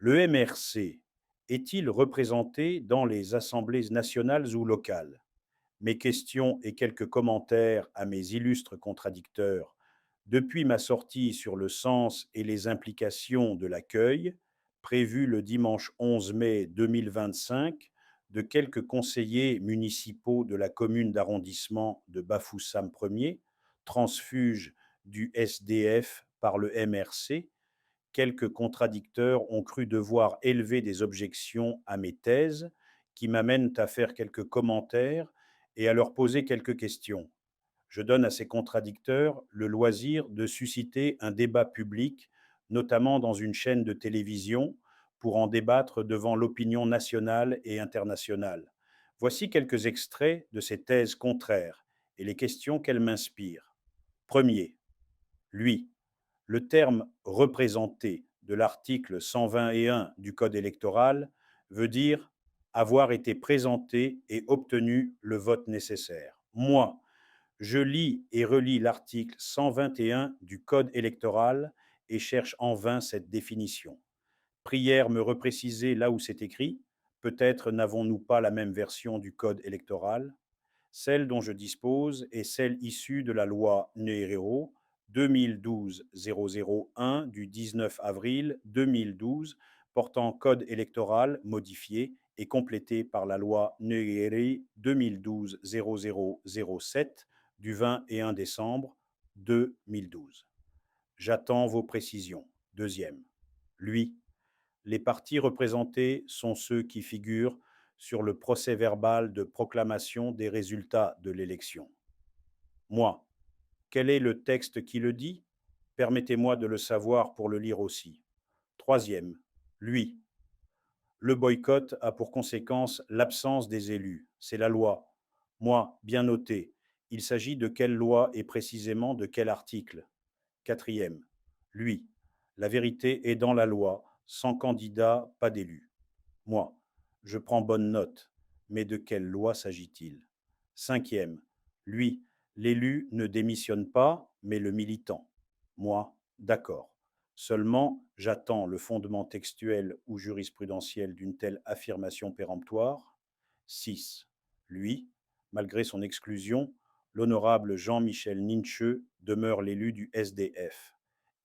Le MRC est-il représenté dans les assemblées nationales ou locales? Mes questions et quelques commentaires à mes illustres contradicteurs depuis ma sortie sur le sens et les implications de l'accueil, prévu le dimanche 11 mai 2025, de quelques conseillers municipaux de la commune d'arrondissement de Bafoussam 1er, transfuge du SDF par le MRC. Quelques contradicteurs ont cru devoir élever des objections à mes thèses, qui m'amènent à faire quelques commentaires et à leur poser quelques questions. Je donne à ces contradicteurs le loisir de susciter un débat public, notamment dans une chaîne de télévision, pour en débattre devant l'opinion nationale et internationale. Voici quelques extraits de ces thèses contraires et les questions qu'elles m'inspirent. Premier, lui. Le terme représenté de l'article 121 du Code électoral veut dire avoir été présenté et obtenu le vote nécessaire. Moi, je lis et relis l'article 121 du Code électoral et cherche en vain cette définition. Prière me repréciser là où c'est écrit. Peut-être n'avons-nous pas la même version du Code électoral. Celle dont je dispose est celle issue de la loi Numéro 2012-001 du 19 avril 2012 portant code électoral modifié et complété par la loi Numéro 2012-0007 du 21 décembre 2012. J'attends vos précisions. Deuxième. Lui, les partis représentés sont ceux qui figurent sur le procès-verbal de proclamation des résultats de l'élection. Moi, quel est le texte qui le dit? Permettez-moi de le savoir pour le lire aussi. Troisième, lui. Le boycott a pour conséquence l'absence des élus. C'est la loi. Moi, bien noté. Il s'agit de quelle loi et précisément de quel article? Quatrième, lui. La vérité est dans la loi. Sans candidat, pas d'élu. Moi, je prends bonne note, mais de quelle loi s'agit-il? Cinquième, lui, l'élu ne démissionne pas, mais le militant. Moi, d'accord. Seulement, j'attends le fondement textuel ou jurisprudentiel d'une telle affirmation péremptoire. 6. Lui, malgré son exclusion, l'honorable Jean-Michel Nincheux demeure l'élu du SDF.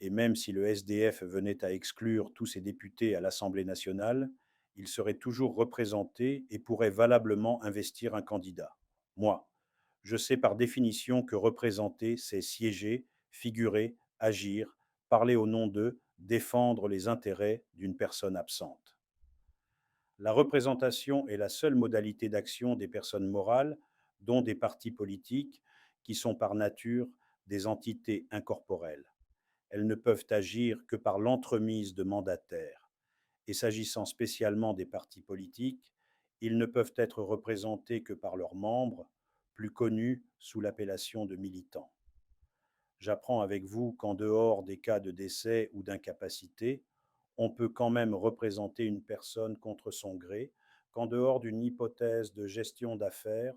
Et même si le SDF venait à exclure tous ses députés à l'Assemblée nationale, il serait toujours représenté et pourrait valablement investir un candidat. Moi, je sais par définition que représenter, c'est siéger, figurer, agir, parler au nom d'eux, défendre les intérêts d'une personne absente. La représentation est la seule modalité d'action des personnes morales, dont des partis politiques, qui sont par nature des entités incorporelles. Elles ne peuvent agir que par l'entremise de mandataires. Et s'agissant spécialement des partis politiques, ils ne peuvent être représentés que par leurs membres, plus connus sous l'appellation de militants. J'apprends avec vous qu'en dehors des cas de décès ou d'incapacité, on peut quand même représenter une personne contre son gré, qu'en dehors d'une hypothèse de gestion d'affaires,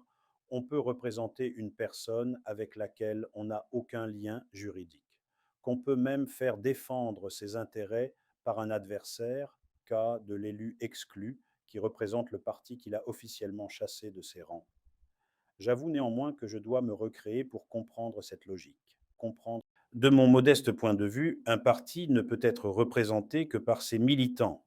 on peut représenter une personne avec laquelle on n'a aucun lien juridique, qu'on peut même faire défendre ses intérêts par un adversaire, cas de l'élu exclu qui représente le parti qu'il a officiellement chassé de ses rangs. J'avoue néanmoins que je dois me recréer pour comprendre cette logique. Comprendre. De mon modeste point de vue, un parti ne peut être représenté que par ses militants.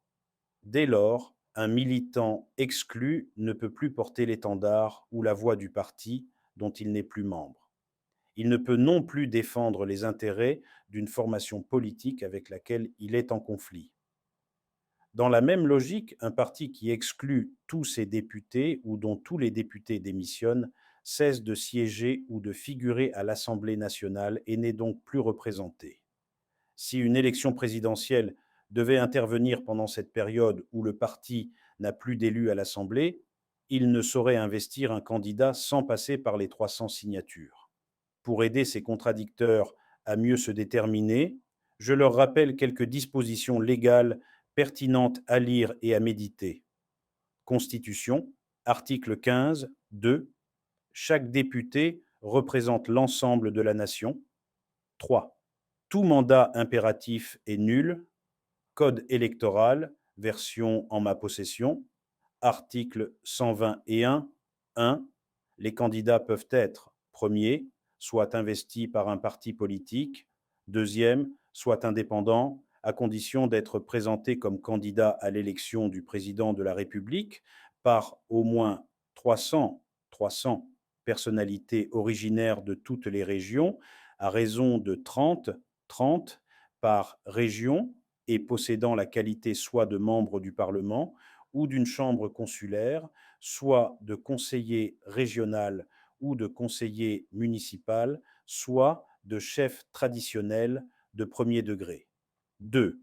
Dès lors, un militant exclu ne peut plus porter l'étendard ou la voix du parti dont il n'est plus membre. Il ne peut non plus défendre les intérêts d'une formation politique avec laquelle il est en conflit. Dans la même logique, un parti qui exclut tous ses députés ou dont tous les députés démissionnent cesse de siéger ou de figurer à l'Assemblée nationale et n'est donc plus représenté. Si une élection présidentielle devait intervenir pendant cette période où le parti n'a plus d'élus à l'Assemblée, il ne saurait investir un candidat sans passer par les 300 signatures. Pour aider ses contradicteurs à mieux se déterminer, je leur rappelle quelques dispositions légales pertinentes à lire et à méditer. Constitution, article 15, 2. Chaque député représente l'ensemble de la nation. 3. Tout mandat impératif est nul. Code électoral, version en ma possession. Article 121 1. Les candidats peuvent être, premier, soit investis par un parti politique, deuxième, soit indépendants, à condition d'être présentés comme candidats à l'élection du président de la République par au moins 300 personnalités originaires de toutes les régions, à raison de 30 par région et possédant la qualité soit de membre du Parlement ou d'une chambre consulaire, soit de conseiller régional ou de conseiller municipal, soit de chef traditionnel de premier degré. 2.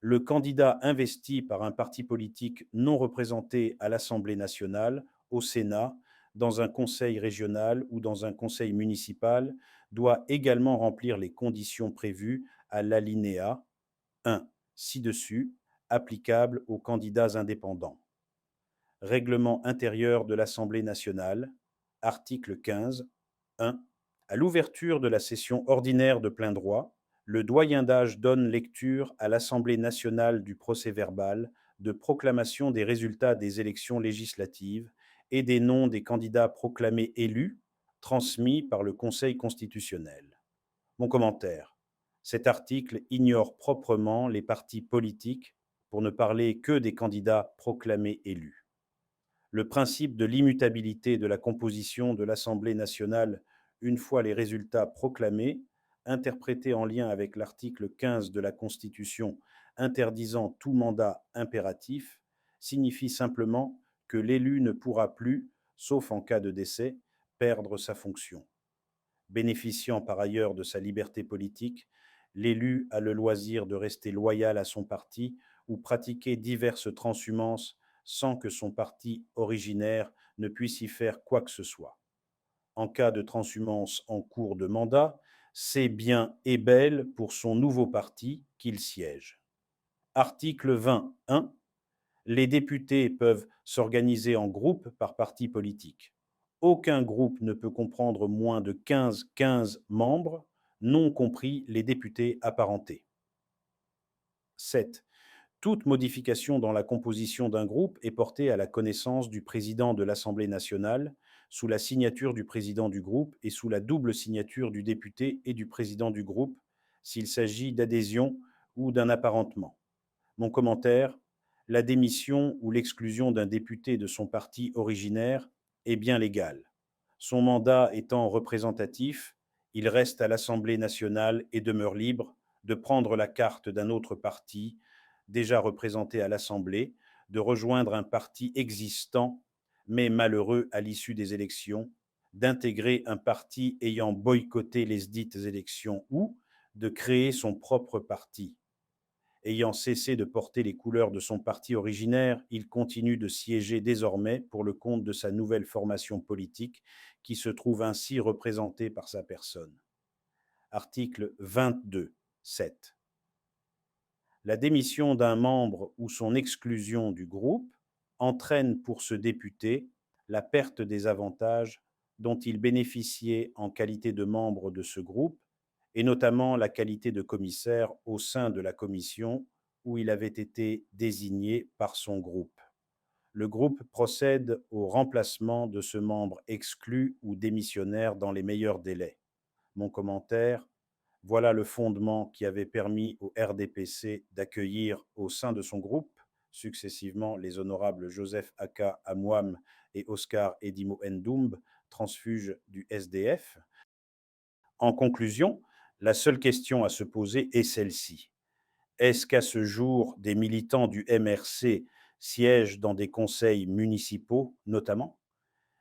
Le candidat investi par un parti politique non représenté à l'Assemblée nationale, au Sénat, dans un conseil régional ou dans un conseil municipal doit également remplir les conditions prévues à l'alinéa 1 ci-dessus, applicable aux candidats indépendants. Règlement intérieur de l'Assemblée nationale, article 15, 1. À l'ouverture de la session ordinaire de plein droit, le doyen d'âge donne lecture à l'Assemblée nationale du procès-verbal de proclamation des résultats des élections législatives et des noms des candidats proclamés élus, transmis par le Conseil constitutionnel. Mon commentaire. Cet article ignore proprement les partis politiques pour ne parler que des candidats proclamés élus. Le principe de l'immutabilité de la composition de l'Assemblée nationale une fois les résultats proclamés, interprété en lien avec l'article 15 de la Constitution interdisant tout mandat impératif, signifie simplement que l'élu ne pourra plus, sauf en cas de décès, perdre sa fonction. Bénéficiant par ailleurs de sa liberté politique, l'élu a le loisir de rester loyal à son parti ou pratiquer diverses transhumances sans que son parti originaire ne puisse y faire quoi que ce soit. En cas de transhumance en cours de mandat, c'est bien et bel pour son nouveau parti qu'il siège. Article 20.1. Les députés peuvent s'organiser en groupes par parti politique. Aucun groupe ne peut comprendre moins de 15 membres, non compris les députés apparentés. 7. Toute modification dans la composition d'un groupe est portée à la connaissance du président de l'Assemblée nationale, sous la signature du président du groupe et sous la double signature du député et du président du groupe, s'il s'agit d'adhésion ou d'un apparentement. Mon commentaire, la démission ou l'exclusion d'un député de son parti originaire est bien légale. Son mandat étant représentatif, il reste à l'Assemblée nationale et demeure libre de prendre la carte d'un autre parti, déjà représenté à l'Assemblée, de rejoindre un parti existant, mais malheureux à l'issue des élections, d'intégrer un parti ayant boycotté les dites élections ou de créer son propre parti. Ayant cessé de porter les couleurs de son parti originaire, il continue de siéger désormais pour le compte de sa nouvelle formation politique, qui se trouve ainsi représentée par sa personne. Article 22, 7. La démission d'un membre ou son exclusion du groupe entraîne pour ce député la perte des avantages dont il bénéficiait en qualité de membre de ce groupe, et notamment la qualité de commissaire au sein de la commission où il avait été désigné par son groupe. Le groupe procède au remplacement de ce membre exclu ou démissionnaire dans les meilleurs délais. Mon commentaire, voilà le fondement qui avait permis au RDPC d'accueillir au sein de son groupe successivement les honorables Joseph Aka Amouam et Oscar Edimo Ndoumbe, transfuges du SDF. En conclusion, la seule question à se poser est celle-ci. Est-ce qu'à ce jour, des militants du MRC siègent dans des conseils municipaux, notamment?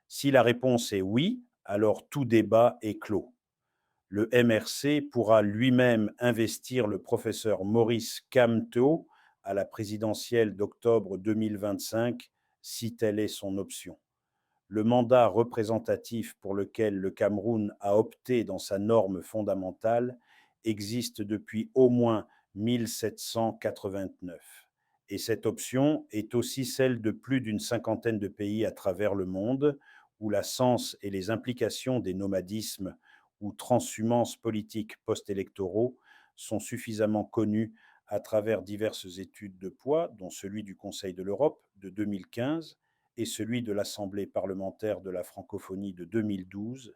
Si la réponse est oui, alors tout débat est clos. Le MRC pourra lui-même investir le professeur Maurice Kamto à la présidentielle d'octobre 2025, si telle est son option. Le mandat représentatif pour lequel le Cameroun a opté dans sa norme fondamentale existe depuis au moins 1789. Et cette option est aussi celle de plus d'une cinquantaine de pays à travers le monde, où la sens et les implications des nomadismes ou transhumances politiques post-électoraux sont suffisamment connus à travers diverses études de poids, dont celui du Conseil de l'Europe de 2015 et celui de l'Assemblée parlementaire de la francophonie de 2012.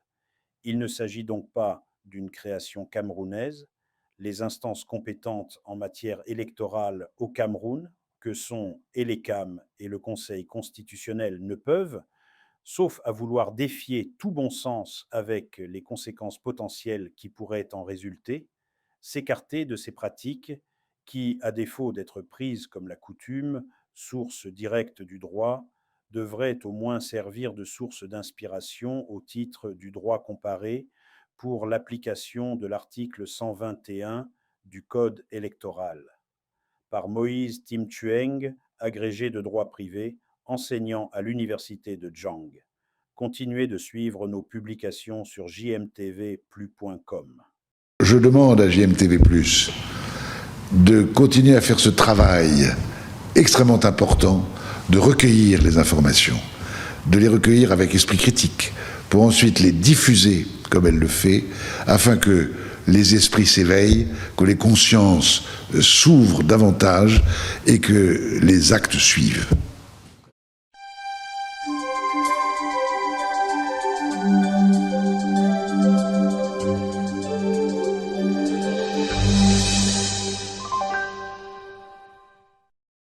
Il ne s'agit donc pas d'une création camerounaise. Les instances compétentes en matière électorale au Cameroun, que sont Elecam et le Conseil constitutionnel, ne peuvent, sauf à vouloir défier tout bon sens avec les conséquences potentielles qui pourraient en résulter, s'écarter de ces pratiques qui, à défaut d'être prises comme la coutume, source directe du droit, devraient au moins servir de source d'inspiration au titre du droit comparé pour l'application de l'article 121 du Code électoral. Par Moïse Tim Thueng, agrégé de droit privé, enseignant à l'université de Jang. Continuez de suivre nos publications sur jmtvplus.com. Je demande à JMTV+, de continuer à faire ce travail extrêmement important de recueillir les informations, de les recueillir avec esprit critique, pour ensuite les diffuser comme elle le fait, afin que les esprits s'éveillent, que les consciences s'ouvrent davantage et que les actes suivent.